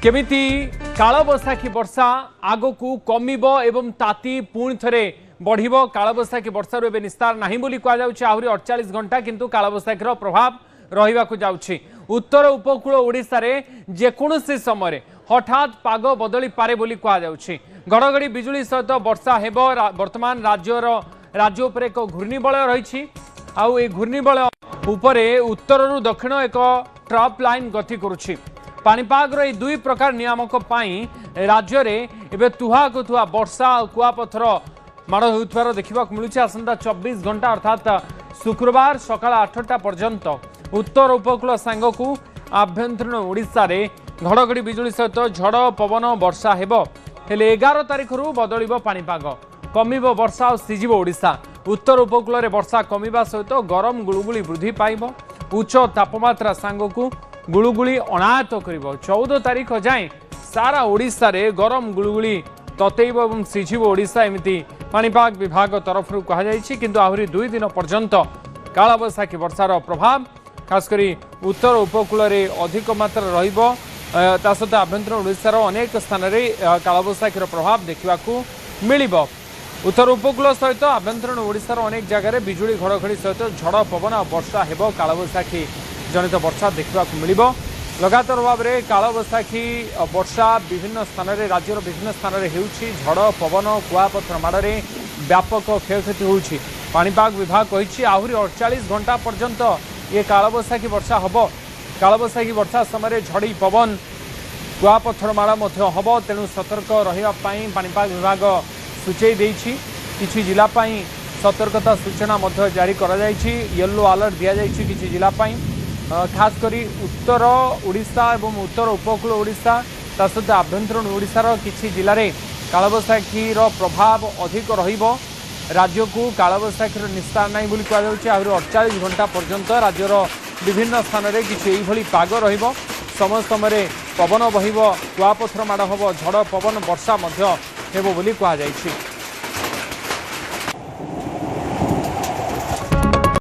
केमिति कालबैशाखी वर्षा आगकू कमिबो एवं ताती पुणी थरे बढ़िबो। कालबैशाखी वर्षार एबे निस्तार नाही बोली कहा जाउछि। आहुरी 48 घंटा किंतु कालबैशाखीर प्रभाव रहिबाकू जाउछि। उत्तर उपकूल ओडिशा रे जेकोनोसी समय हठात पाग बदली पारे बोली कहा जाउछि। घड़घड़ी बिजुली सहित वर्षा हेबो। वर्तमान राज्य उपर एक घूर्णिबलय रही आउ ए घूर्णिबलय उपरे उत्तररु दक्षिण एक ट्रफ लाइन गति करुछि। पाणीपागर ये दुई प्रकार नियामक राज्य रे एबे तुहा को तुहा वर्षा और कुआपथर माड़ होउथवार देखा मिलूँ। आसंता 24 घंटा अर्थात शुक्रवार सकाळ 8टा पर्यंत उत्तर उपकूल सांगकू आभ्यंतरीण ओडिशा रे घड़घड़ी बिजुली सहित झड़ पवन वर्षा हेबो। हेले 11 तारिख रु बदलिबो पाणीपाग, कमिबो वर्षा और सिजिबो ओडिशा। उत्तर उपकूल रे वर्षा कमिबा सहित गरम गुळुगुळी वृद्धि पाइबो। उच्च तापमात्रा सांगकू गुळुगुळी अनायत करिबो। 14 तारिख जाए सारा ओडिशा रे गरम गुळुगुळी ततैबो एवं सिझिबो ओडिशा एमिति पाणीपाग विभाग तरफ कहा जायछि। किंतु आहुरी 2 दिन पर्यंत कालबैशाखी वर्षार प्रभाव खासकरी उत्तर उपकूल रे अधिक मात्रा रहिबो। ता सहित आभ्यंतरीण ओडिशार अनेक स्थान रे कालबैशाखीर प्रभाव देखिबाकू मिलिबो। उत्तर उपकूल सहित आभ्यंतरीण ओडिशार अनेक जगह बिजुली घड़घड़ी सहित झड़ पवन और वर्षा हेबो। कालबैशाखी जनित वर्षा देखा मिलिबो। लगातार भाव में कालबैशाखी वर्षा विभिन्न स्थान रे राज्यर विभिन्न स्थान रे हेउछि। झड़ पवन कुआपथर माड़े व्यापक क्षयक्षति होउछि। पाणीपाग विभाग कहिछि आहुरी 48 घंटा पर्यंत ये कालबैशाखी वर्षा हबो। कालबैशाखी वर्षा समय झड़ी पवन कुआपथर माड़ मध्य हबो। तेणु सतर्क रहिबा पई पाणीपाग विभाग सूचई देइछि। किछि जिला पई सतर्कता सूचना मध्य जारी करा जाइछि। येलो अलर्ट दिया जाइछि किछि जिला पई। खास करी उत्तर ओडिशा एवं उत्तर उपकूल ओडिशा ता सहित आभ्यंतरीण ओडिशार किछि जिले में कालबैशाखीर प्रभाव अधिक रहिबो। राज्य को कालबैशाखीर निस्तार नहीं बोली कहा जाउछि। आहुरी 48 घंटा पर्यंत राज्यर विभिन्न स्थान में किछि एइभली पाग रहिबो। समय समय पवन बहिबो, कुआपथर माड़ हबो, झड़ पवन वर्षा मध्य हेबो बोली कहा जाइछि।